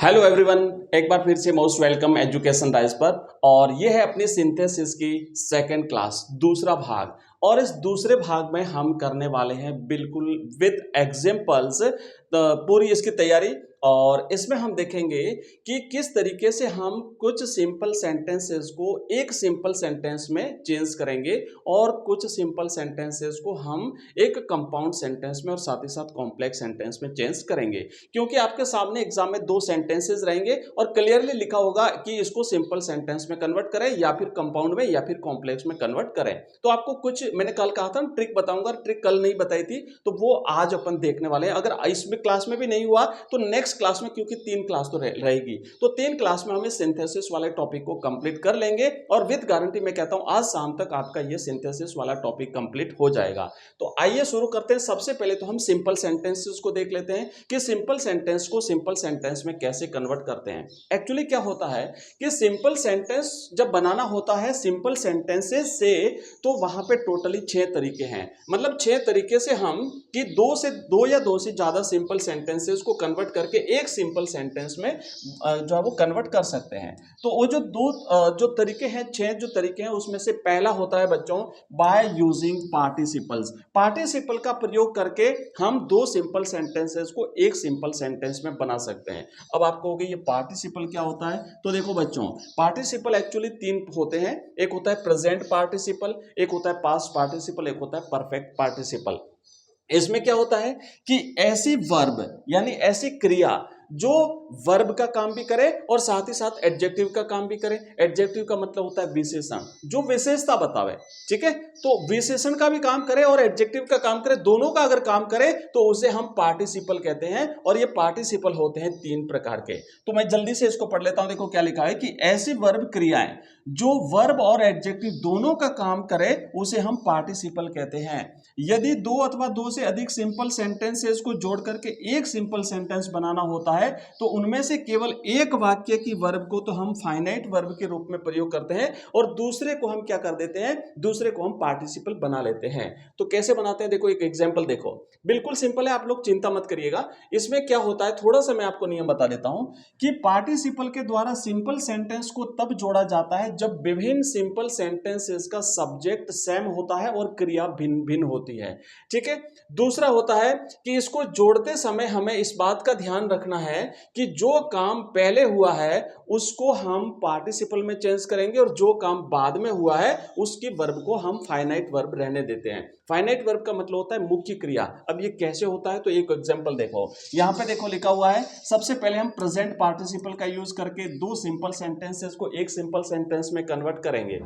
Hello everyone, एक बार फिर से मोस्ट वेलकम एजुकेशन राइज पर। और ये है अपनी सिंथेसिस की सेकंड क्लास, दूसरा भाग। और इस दूसरे भाग में हम करने वाले हैं बिल्कुल विद एग्जांपल्स पूरी इसकी तैयारी। और इसमें हम देखेंगे कि किस तरीके से हम कुछ सिंपल सेंटेंसेस को एक सिंपल सेंटेंस में चेंज करेंगे और कुछ सिंपल सेंटेंसेस को हम एक कंपाउंड सेंटेंस में और साथ ही साथ कॉम्प्लेक्स सेंटेंस में चेंज करेंगे। क्योंकि आपके सामने एग्जाम में दो सेंटेंसेस रहेंगे और क्लियरली लिखा होगा कि इसको सिंपल सेंटेंस में कन्वर्ट करें या फिर कंपाउंड में या फिर कॉम्प्लेक्स में कन्वर्ट करें। तो आपको कुछ मैंने कल कहा था ट्रिक बताऊंगा, ट्रिक कल नहीं बताई थी, तो वो आज अपन देखने वाले हैं। अगर इसमें क्लास में भी नहीं हुआ तो नेक्स्ट क्लास में, क्योंकि 3 क्लास तो रहेगी, तो 3 क्लास में हम इस सिंथेसिस वाले टॉपिक को कंप्लीट कर लेंगे। और विद गारंटी मैं कहता हूं आज शाम तक आपका ये सिंथेसिस वाला टॉपिक कंप्लीट हो जाएगा। तो आइए शुरू करते हैं। सबसे पहले तो हम सिंपल सेंटेंसेस को देख लेते हैं कि सिंपल सेंटेंस को सिंपल सेंटेंस में कैसे कन्वर्ट करते हैं। एक्चुअली क्या होता है कि सिंपल सेंटेंस जब बनाना होता है सिंपल सेंटेंसेस से, तो वहां पे टोटली 6 तरीके हैं। मतलब 6 तरीके से हम कि दो या दो से ज्यादा सिंपल सेंटेंसेस को कन्वर्ट करके एक सिंपल सेंटेंस में जो है वो कन्वर्ट कर सकते हैं। तो वो जो तरीके हैं, 6 जो तरीके हैं, उसमें से पहला होता है बच्चों बाय यूजिंग पार्टिसिपल्स। पार्टिसिपल का प्रयोग करके हम दो सिंपल सेंटेंसेस को एक सिंपल सेंटेंस में बना सकते हैं। अब आप कहोगे ये पार्टिसिपल क्या होता है, तो देखो बच्चों, पार्टिसिपल एक्चुअली 3 होते हैं। एक होता है प्रेजेंट पार्टिसिपल, एक होता है पास्ट पार्टिसिपल, एक होता है परफेक्ट पार्टिसिपल। इसमें क्या होता है कि ऐसी वर्ब यानी ऐसी क्रिया जो वर्ब का काम भी करे और साथ ही साथ एडजेक्टिव का काम भी करे। एडजेक्टिव का मतलब होता है विशेषण, जो विशेषता बतावे। ठीक है, तो विशेषण का भी काम करे और एडजेक्टिव का काम करे, दोनों का अगर काम करे तो उसे हम पार्टिसिपल कहते हैं। और ये पार्टिसिपल होते हैं 3 प्रकार के। तो मैं जल्दी से इसको पढ़ लेता हूं। देखो क्या लिखा है कि ऐसी वर्ब क्रियाएं जो वर्ब और एडजेक्टिव दोनों का काम करे उसे हम पार्टिसिपल कहते हैं। यदि 2 अथवा 2 से अधिक सिंपल सेंटेंसेस को जोड़ करके एक सिंपल सेंटेंस बनाना होता है तो उनमें से केवल एक वाक्य की वर्ब को तो हम फाइनाइट वर्ब के रूप में प्रयोग करते हैं और दूसरे को हम क्या कर देते हैं, दूसरे को हम पार्टिसिपल बना लेते हैं। तो कैसे बनाते हैं, देखो एक एग्जांपल देखो, बिल्कुल सिंपल है, आप लोग चिंता मत करिएगा। इसमें क्या होता है, थोड़ा सा मैं आपको नियम बता देता हूं कि पार्टिसिपल के द्वारा सिंपल सेंटेंस को तब जोड़ा जाता है जब विभिन्न सिंपल सेंटेंसेस का सब्जेक्ट सेम होता है और क्रिया भिन्न भिन्न होती है। ठीक है, दूसरा होता है कि इसको जोड़ते समय हमें इस बात का ध्यान रखना है कि जो काम पहले हुआ है उसको हम पार्टिसिपल में चेंज करेंगे और जो काम बाद में हुआ है उसकी वर्ब को हम फाइनाइट वर्ब रहने देते हैं। फाइनाइट वर्ब का मतलब होता है मुख्य क्रिया। अब ये कैसे होता है, तो एक एग्जांपल देखो, यहां पे देखो लिखा हुआ है। सबसे पहले हम प्रेजेंट पार्टिसिपल का यूज करके दो सिंपल सेंटेंसेस को एक सिंपल सेंटेंस में कन्वर्ट करेंगे।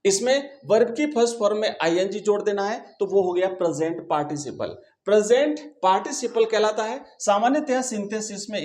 इसमें वर्ब की फर्स्ट फॉर्म में आईएनजी जोड़ देना है, तो वो हो गया प्रेजेंट पार्टिसिपल। प्रेजेंट पार्टिसिपल कहलाता है। सामान्यतः सिंथेसिस में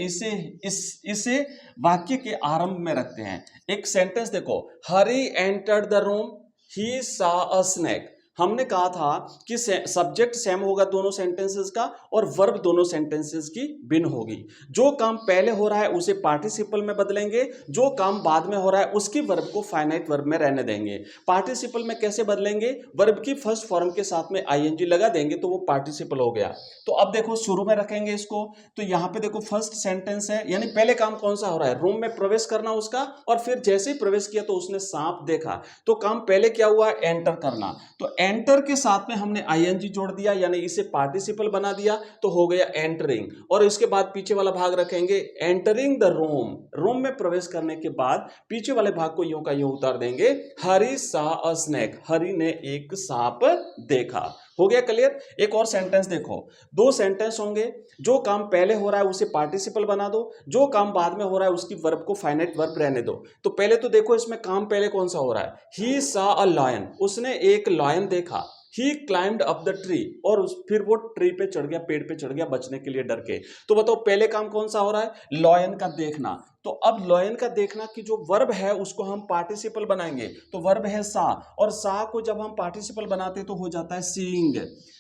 इसे वाक्य के आरंभ में रखते हैं। एक सेंटेंस देखो, Hari entered the room, he saw a snake. हमने कहा था कि सब्जेक्ट सेम होगा दोनों सेंटेंसेस का और वर्ब दोनों सेंटेंसेस की भिन्न होगी। जो काम पहले हो रहा है उसे पार्टिसिपल में बदलेंगे, जो काम बाद में हो रहा है उसकी वर्ब को फाइनाइट वर्ब में रहने देंगे। पार्टिसिपल में कैसे बदलेंगे, वर्ब की फर्स्ट फॉर्म के साथ में आईएनजी लगा देंगे तो वो पार्टिसिपल हो गया। तो अब देखो शुरू में रखेंगे इसको, तो यहां पे देखो फर्स्ट सेंटेंस है, यानी पहले काम कौन सा हो रहा है, रूम में प्रवेश करना उसका, और फिर जैसे ही प्रवेश किया तो उसने सांप देखा। तो काम पहले क्या हुआ, एंटर करना। तो एंटर के साथ में हमने आईएनजी जोड़ दिया, यानी इसे पार्टिसिपल बना दिया, तो हो गया एंटरिंग। और इसके बाद पीछे वाला भाग रखेंगे एंटरिंग द रूम। रूम में प्रवेश करने के बाद पीछे वाले भाग को यूं का यूं उतार देंगे, हरी सॉ अ स्नेक, हरी ने एक सांप देखा। हो गया क्लियर। एक और सेंटेंस देखो, दो सेंटेंस होंगे, जो काम पहले हो रहा है उसे पार्टिसिपल बना दो, जो काम बाद में हो रहा है उसकी वर्ब को फाइनाइट वर्ब रहने दो। तो पहले तो देखो इसमें काम पहले कौन सा हो रहा है, ही सॉ अ लायन, उसने एक लायन देखा। ही क्लाइम्ड अप द ट्री, और फिर वो ट्री पे चढ़ गया, पेड़ पे चढ़ गया बचने के लिए डर के। तो बताओ पहले काम कौन सा हो रहा है, लॉयन का देखना। तो अब लॉयन का देखना की जो वर्ब है उसको हम पार्टिसिपल बनाएंगे, तो वर्ब है सा, और सा को जब हम पार्टिसिपल बनाते तो हो जाता है सीइंग।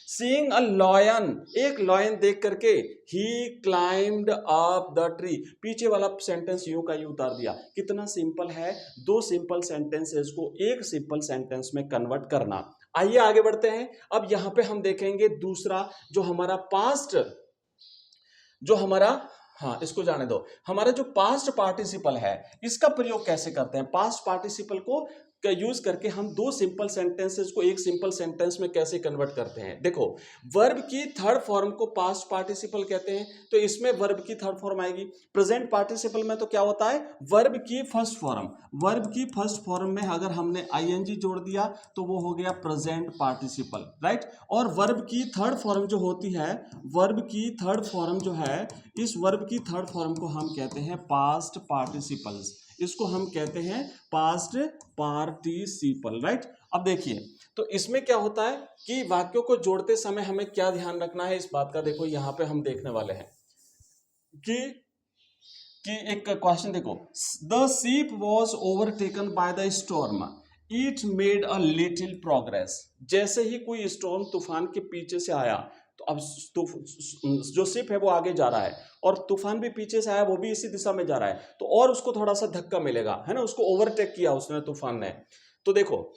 सीइंग अ लॉयन, एक लॉयन देख करके, ही क्लाइम्ड अप द ट्री, पीछे वाला सेंटेंस यूं का यूं उतार दिया। कितना सिंपल है, दो सिंपल सेंटेंसेस को एक सिंपल सेंटेंस में कन्वर्ट करना। आइए आगे बढ़ते हैं। अब यहां पे हम देखेंगे दूसरा जो हमारा पास्ट, जो हमारा हाँ, इसको जाने दो। हमारा जो पास्ट पार्टिसिपल है इसका प्रयोग कैसे करते हैं? पास्ट पार्टिसिपल को का यूज करके हम दो सिंपल सेंटेंसेस को एक सिंपल सेंटेंस में कैसे कन्वर्ट करते हैं। देखो, वर्ब की थर्ड फॉर्म को पास्ट पार्टिसिपल कहते हैं, तो इसमें वर्ब की थर्ड फॉर्म आएगी। प्रेजेंट पार्टिसिपल में तो क्या होता है, वर्ब की फर्स्ट फॉर्म, वर्ब की फर्स्ट फॉर्म में अगर हमने आईएनजी जोड़ दिया तो वो हो गया प्रेजेंट पार्टिसिपल, राइट। और वर्ब की थर्ड फॉर्म जो होती है, वर्ब की थर्ड फॉर्म जो है, इस वर्ब की थर्ड फॉर्म को हम कहते हैं पास्ट पार्टिसिपल्स, इसको हम कहते हैं पास्ट पार्टिसिपल, राइट। अब देखिए, तो इसमें क्या होता है कि वाक्यों को जोड़ते समय हमें क्या ध्यान रखना है इस बात का। देखो यहां पे हम देखने वाले हैं कि एक क्वेश्चन देखो, the ship was overtaken by the storm, it made a little progress. जैसे ही कोई स्टॉर्म तूफान के पीछे से आया तो अब जो शिप है वो आगे जा रहा है और तूफान भी पीछे से आया, वो भी इसी दिशा में जा रहा है, तो और उसको थोड़ा सा धक्का मिलेगा, है ना, उसको ओवरटेक किया उसने, तूफान ने। तो देखो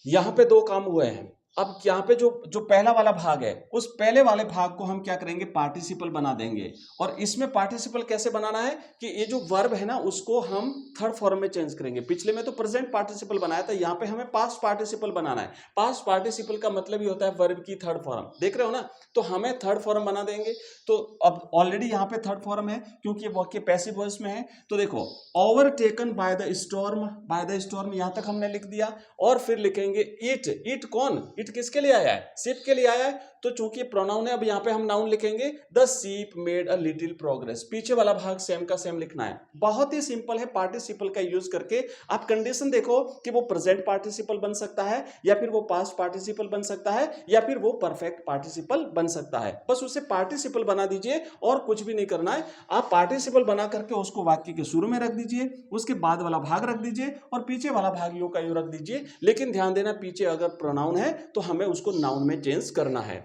यहां पे दो काम हुए हैं। अब यहाँ पे जो पहला वाला भाग है, उस पहले वाले भाग को हम क्या करेंगे, पार्टिसिपल बना देंगे। और इसमें पार्टिसिपल कैसे बनाना है कि ये जो वर्ब है ना उसको हम थर्ड फॉर्म में चेंज करेंगे। पिछले में तो प्रेजेंट पार्टिसिपल बनाया था, यहाँ पे हमें पास्ट पार्टिसिपल बनाना है। पास्ट पार्टिसिपल का मतलब ही होता है वर्ब की थर्ड फॉर्म, देख रहे हो ना, तो हमें थर्ड फॉर्म बना देंगे। तो अब ऑलरेडी यहाँ पे थर्ड फॉर्म है क्योंकि वाक्य पैसिव वॉइस में है। तो देखो, overtaken by the storm, by the storm यहां तक हमने लिख दिया। और फिर लिखेंगे इट, इट कौन, इट किसके लिए आया है, शिप के लिए आया है, तो चूंकि प्रोनाउन है अब यहाँ पे हम नाउन लिखेंगे, the ship made a little progress. पीछे वाला भाग सेम का सेम लिखना है। बहुत ही सिंपल है, पार्टिसिपल का यूज करके आप कंडीशन देखो कि वो प्रेजेंट पार्टिसिपल बन सकता है या फिर वो पास्ट पार्टिसिपल बन सकता है या फिर वो परफेक्ट पार्टिसिपल बन सकता है। बस उसे पार्टिसिपल बना दीजिए और कुछ भी नहीं करना है। आप पार्टिसिपल बना करके उसको वाक्य के शुरू में रख दीजिए, उसके बाद वाला भाग रख दीजिए और पीछे वाला भाग यू का यू रख दीजिए। लेकिन ध्यान देना, पीछे अगर प्रोनाउन है तो हमें उसको नाउन में चेंज करना है।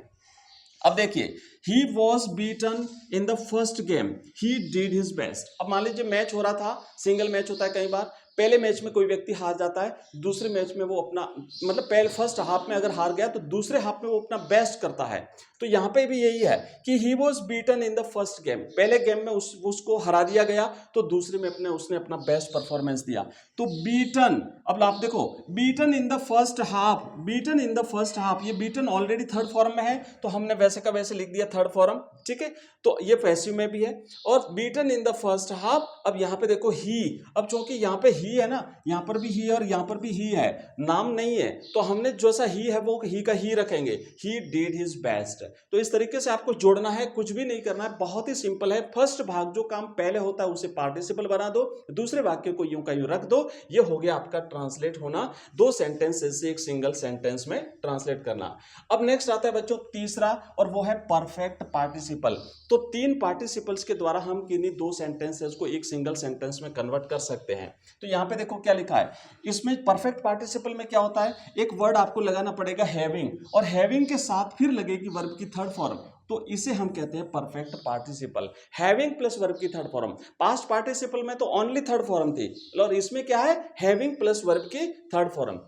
अब देखिए, he was beaten in the first game, he did his best। अब मान लीजिए मैच हो रहा था, सिंगल मैच होता है कई बार, पहले मैच में कोई व्यक्ति हार जाता है, दूसरे मैच में वो अपना मतलब पहले फर्स्ट हाफ में अगर हार गया तो दूसरे हाफ में वो अपना बेस्ट करता है। तो यहाँ पे भी यही है कि he was beaten in the first game, पहले गेम में उसको हरा दिया गया तो दूसरे में उसने अपना बेस्ट परफॉर्मेंस दिया। तो beaten, अब आप देखो beaten in the first half, beaten in the first half, ये beaten ऑलरेडी थर्ड फॉर्म में है तो हमने वैसे का वैसे लिख दिया थर्ड फॉर्म, ठीक है। तो ये पैसिव में भी है। और beaten in the first half, अब यहाँ पे देखो he, अब चूंकि यहाँ पे ही है ना, यहाँ पर भी ही और यहाँ पर भी ही है, नाम नहीं है, तो हमने जैसा ही है वो ही का ही रखेंगे, ही डिड हिज बेस्ट। तो इस तरीके से आपको जोड़ना है, कुछ भी नहीं करना है, बहुत ही सिंपल है। फर्स्ट भाग जो काम पहले होता है उसे पार्टिसिपल बना दो, दूसरे वाक्य को यूं का यूं रख दो। ये हो गया आपका ट्रांसलेट होना, दो सेंटेंसेस से एक सिंगल सेंटेंस में ट्रांसलेट करना। अब नेक्स्ट आता है बच्चों तीसरा, और वो है परफेक्ट पार्टिसिपल। तो तीन पार्टिसिपल्स के द्वारा हम किन्हीं दो सेंटेंसेस को एक सिंगल सेंटेंस में कन्वर्ट कर सकते हैं। तो यहाँ पे देखो क्या लिखा है, इसमें परफेक्ट पार्टिसिपल में क्या होता है, एक वर्ड आपको लगाना पड़ेगा हैविंग, और हैविंग के साथ फिर लगेगी वर्ब की थर्ड फॉर्म, तो इसे हम कहते हैं perfect participle. Having plus verb की थर्ड फॉर्म। पास्ट पार्टिसिपल में तो ओनली थर्ड फॉर्म थी, और इसमें क्या है, हैविंग प्लस वर्ब की थर्ड फॉर्म।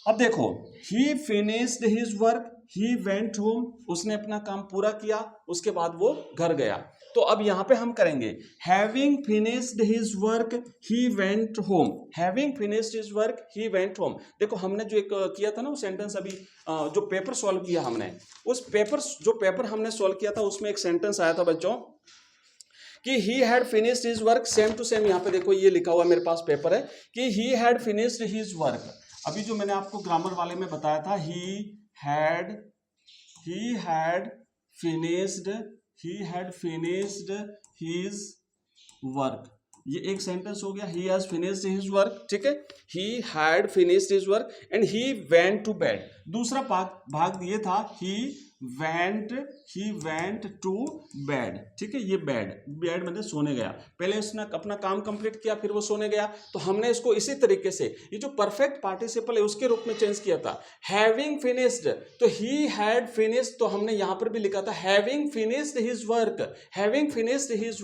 अब देखो, ही finished his work, he went home, उसने अपना काम पूरा किया, उसके बाद वो घर गया। तो अब यहां पे हम करेंगे having finished his work he went home, having finished his work he went home. देखो हमने जो एक किया था ना वो सेंटेंस, अभी जो पेपर सॉल्व किया हमने, उस जो पेपर हमने सॉल्व किया था उसमें एक सेंटेंस आया था बच्चों कि he had finished his work, same to same यहाँ पे देखो ये लिखा हुआ मेरे पास पेपर है कि he had finished his work. अभी जो मैंने आपको ग्रामर वाले में बताया था, he had finished his work, ये एक सेंटेंस हो गया, he has finished his work, ठीक है। He had finished his work and he went to bed. दूसरा भाग ये था ही वेंट टू बेड, ठीक है। ये बेड मतलब सोने गया, पहले उसने अपना काम कंप्लीट किया फिर वो सोने गया। तो हमने इसको इसी तरीके से ये जो परफेक्ट पार्टिसिपल है उसके रूप में चेंज किया था। हैविंग फिनिश्ड, तो ही हैड फिनिश्ड, तो हमने यहां पर भी लिखा था having finished his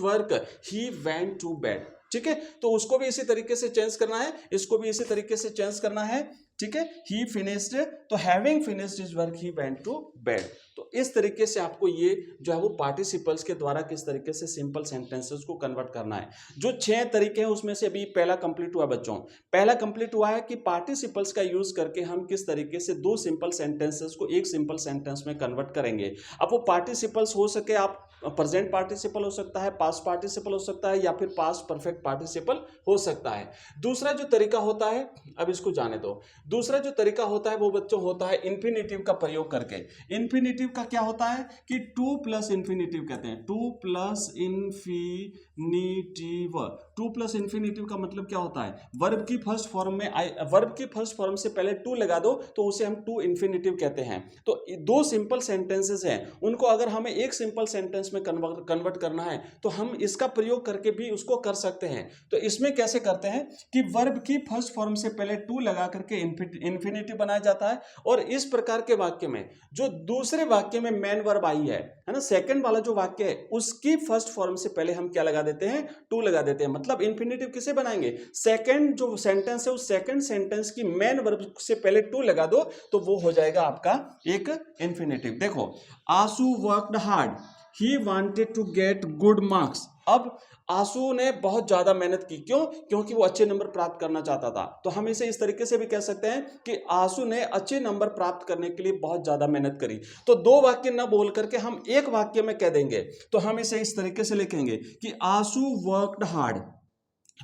work he went to bed, ठीक है। तो उसको भी इसी तरीके से चेंज करना है, इसको भी इसी तरीके से चेंज करना है, ठीक है। ही फिनिश्ड, तो having finished his work he went to bed. तो इस तरीके से आपको ये जो है वो पार्टिसिपल्स के द्वारा किस तरीके से सिंपल सेंटेंसेस को कन्वर्ट करना है। जो 6 तरीके हैं उसमें से अभी पहला कंप्लीट हुआ बच्चों। पहला कंप्लीट हुआ है कि पार्टिसिपल्स का यूज करके हम किस तरीके से दो सिंपल सेंटेंसेस को एक सिंपल सेंटेंस में कन्वर्ट करेंगे। अब वो पार्टिसिपल्स हो सके, आप प्रेजेंट पार्टिसिपल हो सकता है, पास्ट पार्टिसिपल हो सकता है, या फिर पास्ट परफेक्ट पार्टिसिपल हो सकता है। दूसरा जो तरीका होता है, अब इसको जाने दो, दूसरा जो तरीका होता है वो बच्चों होता है इंफिनिटिव का प्रयोग करके। इंफिनिटिव का क्या होता है कि टू प्लस इंफिनिटिव कहते हैं, two plus infinitive. Two plus infinitive का मतलब क्या होता है, वर्ब की फर्स्ट फॉर्म में वर्ब की फर्स्ट फॉर्म से पहले टू लगा दो तो उसे हम टू इंफिनिटिव कहते हैं। तो दो सिंपल सेंटेंसेस हैं, उनको अगर हमें एक सिंपल सेंटेंस में कन्वर्ट करना है तो हम इसका प्रयोग करके भी उसको कर सकते हैं। तो इसमें कैसे करते हैं कि वर्ब की फर्स्ट फॉर्म से पहले टू लगा करके इंफिनिटिव बनाया जाता है, और इस प्रकार के वाक्य में जो दूसरे वाक्य में मेन वर्ब आई है ना, सेकंड वाला जो वाक्य है उसकी फर्स्ट फॉर्म से पहले हम क्या लगा देते हैं, टू लगा देते हैं। मतलब इंफिनिटिव किसे बनाएंगे, सेकंड जो सेंटेंस है उस सेकंड सेंटेंस की मेन वर्ब से पहले टू लगा दो तो वो हो जाएगा आपका एक इंफिनिटिव। देखो, Ashu worked hard, he wanted to get good marks. अब आशु ने बहुत ज्यादा मेहनत की, क्यों, क्योंकि वो अच्छे नंबर प्राप्त करना चाहता था। तो हम इसे इस तरीके से भी कह सकते हैं कि आशु ने अच्छे नंबर प्राप्त करने के लिए बहुत ज्यादा मेहनत करी। तो दो वाक्य न बोल करके हम एक वाक्य में कह देंगे, तो हम इसे इस तरीके से लिखेंगे कि आशु वर्कड हार्ड।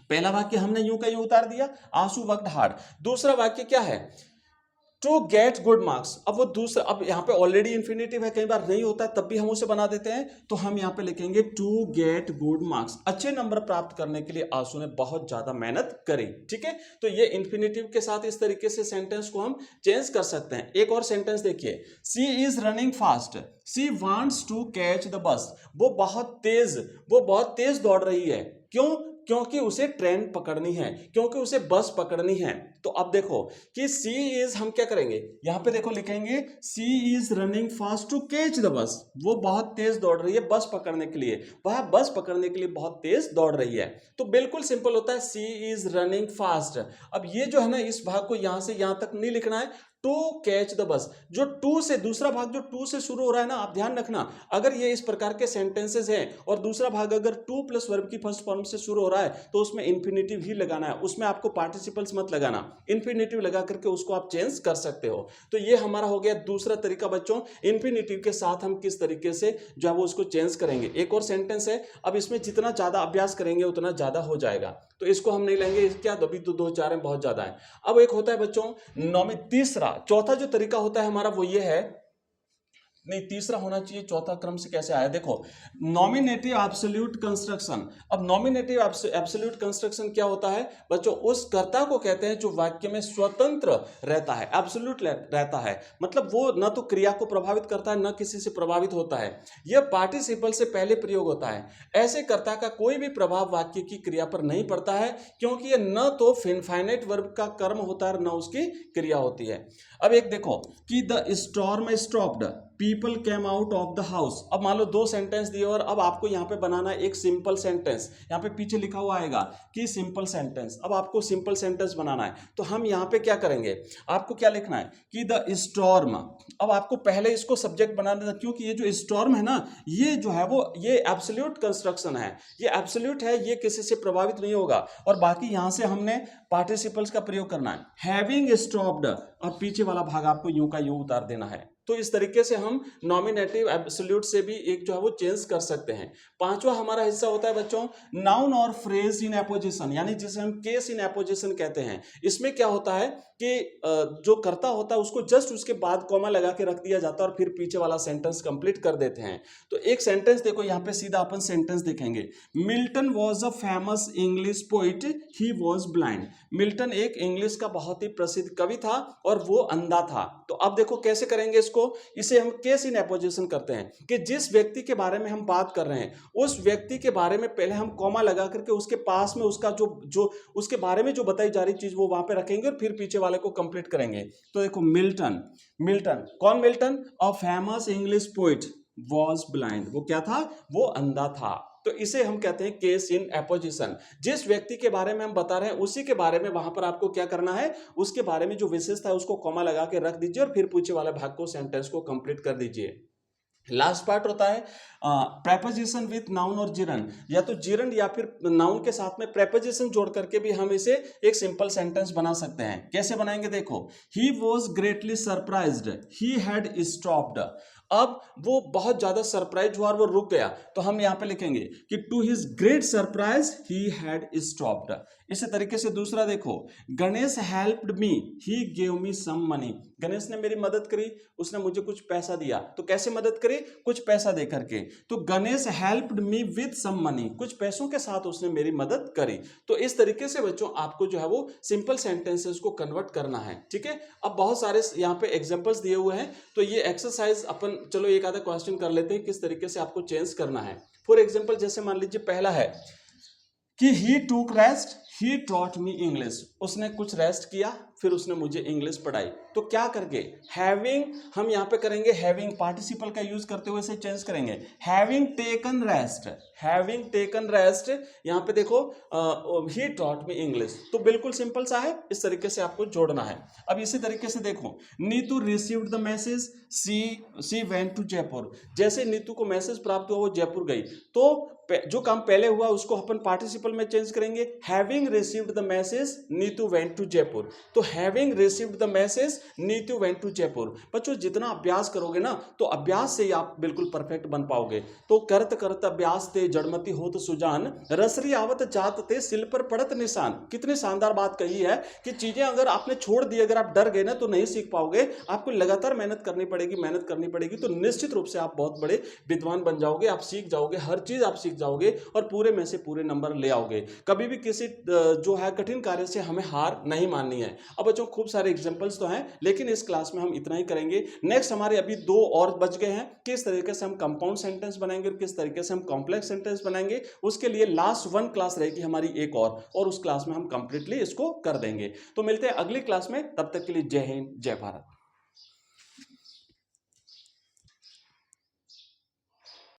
पहला वाक्य हमने यूं का यूं उतार दिया, आशु वर्कड हार्ड। दूसरा वाक्य क्या है, टू गेट गुड मार्क्स। अब वो दूसरा, अब यहाँ पे ऑलरेडी इंफिनिटिव है, कई बार नहीं होता है तब भी हम उसे बना देते हैं, तो हम यहाँ पे लिखेंगे टू गेट गुड मार्क्स। अच्छे नंबर प्राप्त करने के लिए आशु ने बहुत ज्यादा मेहनत करी। ठीक है, तो ये इंफिनिटिव के साथ इस तरीके से सेंटेंस को हम चेंज कर सकते हैं। एक और सेंटेंस देखिए, she is running fast, she wants to catch the bus. वो बहुत तेज दौड़ रही है, क्यों, क्योंकि उसे ट्रेन पकड़नी है, क्योंकि उसे बस पकड़नी है। तो अब देखो कि सी इज, हम क्या करेंगे यहां पे, देखो लिखेंगे she is running fast to catch the bus. वो बहुत तेज दौड़ रही है बस पकड़ने के लिए, वह बस पकड़ने के लिए बहुत तेज दौड़ रही है। तो बिल्कुल सिंपल होता है, सी इज रनिंग फास्ट। अब ये जो है ना, इस भाग को यहां से यहां तक नहीं लिखना है, टू कैच द बस। जो टू से, दूसरा भाग जो टू से शुरू हो रहा है ना, आप ध्यान रखना, अगर ये इस प्रकार के सेंटेंसेस हैं और दूसरा भाग अगर टू प्लस वर्ब की फर्स्ट फॉर्म से शुरू हो रहा है तो उसमें इंफिनिटिव ही लगाना है, उसमें आपको पार्टिसिपल्स मत लगाना, इंफिनिटिव लगा करके उसको आप चेंज कर सकते हो। तो ये हमारा हो गया दूसरा तरीका बच्चों, इंफिनिटिव के साथ हम किस तरीके से जो है वो उसको चेंज करेंगे। एक और सेंटेंस है, अब इसमें जितना ज्यादा अभ्यास करेंगे उतना ज्यादा हो जाएगा, तो इसको हम नहीं लेंगे, क्या अभी तो 2-4 में बहुत ज्यादा है। अब एक होता है बच्चों तीसरा, चौथा जो तरीका होता है हमारा वो ये है, नहीं तीसरा होना चाहिए, चौथा क्रम से कैसे आया, देखो नॉमिनेटिव एब्सोल्यूट कंस्ट्रक्शन। अब नॉमिनेटिव एब्सोल्यूट कंस्ट्रक्शन क्या होता है बच्चों, उस कर्ता को कहते हैं जो वाक्य में स्वतंत्र रहता है, एब्सोल्यूट रहता है, मतलब वो न तो क्रिया को प्रभावित करता है न किसी से प्रभावित होता है। यह पार्टिसिपल से पहले प्रयोग होता है। ऐसे कर्ता का कोई भी प्रभाव वाक्य की क्रिया पर नहीं पड़ता है, क्योंकि यह न तो इनफाइनाइट वर्ब का कर्म होता है न उसकी क्रिया होती है। अब एक देखो कि the storm stopped, people came out of the house. अब मान लो दो सेंटेंस दिए और अब आपको यहाँ पे बनाना है एक सिंपल सेंटेंस, यहाँ पे पीछे लिखा हुआ आएगा कि सिंपल सेंटेंस। अब आपको सिंपल सेंटेंस बनाना है तो हम यहाँ पे क्या करेंगे, आपको क्या लिखना है कि द स्टॉर्म। अब आपको पहले इसको सब्जेक्ट बनाना था, क्योंकि ये जो स्टॉर्म है ना, ये जो है वो ये एब्सोल्यूट कंस्ट्रक्शन है, ये एब्सोल्यूट है, ये किसी से प्रभावित नहीं होगा। और बाकी यहाँ से हमने पार्टिसिपल्स का प्रयोग करना है, हैविंग स्टॉप्ड, और पीछे वाला भाग आपको यूं का यूं उतार देना है। तो इस तरीके से हम नॉमिनेटिव एब्सोल्यूट से भी एक जो है वो चेंज कर सकते हैं। पांचवा हमारा हिस्सा होता है बच्चों नाउन और फ्रेज इन एपोजिशन, यानी जिसे हम केस इन एपोजिशन कहते हैं। इसमें क्या होता है कि जो कर्ता होता है उसको जस्ट उसके बाद कॉमा लगा के रख दिया जाता है और फिर पीछे वाला सेंटेंस कंप्लीट कर देते हैं। तो एक सेंटेंस देखो, यहाँ पे सीधा अपन सेंटेंस देखेंगे, Milton was a famous English poet, he was blind. Milton एक इंग्लिश का बहुत ही प्रसिद्ध कवि था और वो अंधा था। तो अब देखो कैसे करेंगे इसको, इसे हम केस इन एपोजिशन करते हैं कि जिस व्यक्ति के बारे में हम बात कर रहे हैं उस व्यक्ति के बारे में पहले हम कॉमा लगा करके उसके पास में उसका जो उसके बारे में जो बताई जा रही चीज वो वहां पे रखेंगे और फिर पीछे वाले को कंप्लीट करेंगे। तो देखो मिल्टन, मिल्टन कौन, Milton a famous English poet was blind, वो क्या था, वो अंधा था। तो इसे हम कहते हैं केस इन एपोजिशन। जिस व्यक्ति के बारे में हम बता रहे हैं उसी के बारे में वहां पर आपको क्या करना है, उसके बारे में जो विशेषता है उसको कॉमा लगा के रख दीजिए और फिर पीछे वाले भाग को सेंटेंस को कंप्लीट कर दीजिए। लास्ट पार्ट होता है प्रेपोजिशन विथ नाउन और जिरन, या तो जिरन या फिर नाउन के साथ में प्रेपोजिशन जोड़ करके भी हम इसे एक सिंपल सेंटेंस बना सकते हैं। कैसे बनाएंगे देखो, he was greatly surprised, he had stopped. अब वो बहुत ज्यादा सरप्राइज हुआ और वो रुक गया, तो हम यहां पे लिखेंगे कि to his great surprise he had stopped. इसी तरीके से दूसरा देखो, Ganesh helped me, he gave me some money. Ganesh ने मेरी मदद करी, उसने मुझे कुछ पैसा दिया। तो कैसे मदद करी? कुछ पैसा दे करके। तो Ganesh helped me with some money, कुछ पैसों के साथ उसने मेरी मदद करी। तो इस तरीके से बच्चों आपको जो है वो सिंपल सेंटेंसेस को कन्वर्ट करना है, ठीक है। अब बहुत सारे यहाँ पे एग्जांपल्स दिए हुए हैं, तो ये एक्सरसाइज अपन चलो एक आधा क्वेश्चन कर लेते हैं किस तरीके से आपको चेंज करना है। फॉर एग्जाम्पल जैसे मान लीजिए पहला है कि ही टूक rest, he taught me English, उसने कुछ रेस्ट किया फिर उसने मुझे इंग्लिश पढ़ाई। तो क्या करके हैविंग हम यहाँ पे करेंगे, हैविंग पार्टिसिपल का यूज करते हुए इसे चेंज करेंगे, having taken rest, having taken rest. यहाँ पे देखो ही टॉट मी इंग्लिश, तो बिल्कुल सिंपल सा है, इस तरीके से आपको जोड़ना है। अब इसी तरीके से देखो, Neetu received the message, she went to Jaipur. जैसे नीतू को मैसेज प्राप्त हुआ वो जयपुर गई, तो जो काम पहले हुआ उसको अपन पार्टिसिपल में चेंज करेंगे, having received the message Neetu went to Jaipur. तो having received the message Neetu went to Jaipur. बच्चों जितना अभ्यास करोगे ना, तो अभ्यास से ही आप बिल्कुल परफेक्ट बन पाओगे। तो करत करत अभ्यास ते जड़मती होत सुजान, रसरी आवत जात ते सिल पर पड़त निशान। कितनी शानदार बात कही है कि चीजें अगर आपने छोड़ दी, अगर आप डर गए ना तो नहीं सीख पाओगे। आपको लगातार मेहनत करनी पड़ेगी, तो निश्चित रूप से आप बहुत बड़े विद्वान बन जाओगे। आप सीख जाओगे, हर चीज आप सीख जाओगे और पूरे में से पूरे नंबर ले आओगे। कभी भी किसी जो है कठिन कार्य से हमें हार नहीं माननी है। अब बच्चों खूब सारे एग्जांपल्स तो हैं, लेकिन इस क्लास में हम इतना ही करेंगे। नेक्स्ट हमारे अभी 2 और बच गए हैं, किस तरीके से हम कंपाउंड सेंटेंस बनाएंगे और किस तरीके से हम कॉम्प्लेक्स सेंटेंस बनाएंगे। उसके लिए लास्ट 1 क्लास रहेगी हमारी एक और उस क्लास में हम कंप्लीटली इसको कर देंगे। तो मिलते हैं अगली क्लास में, तब तक के लिए जय हिंद, जय भारत।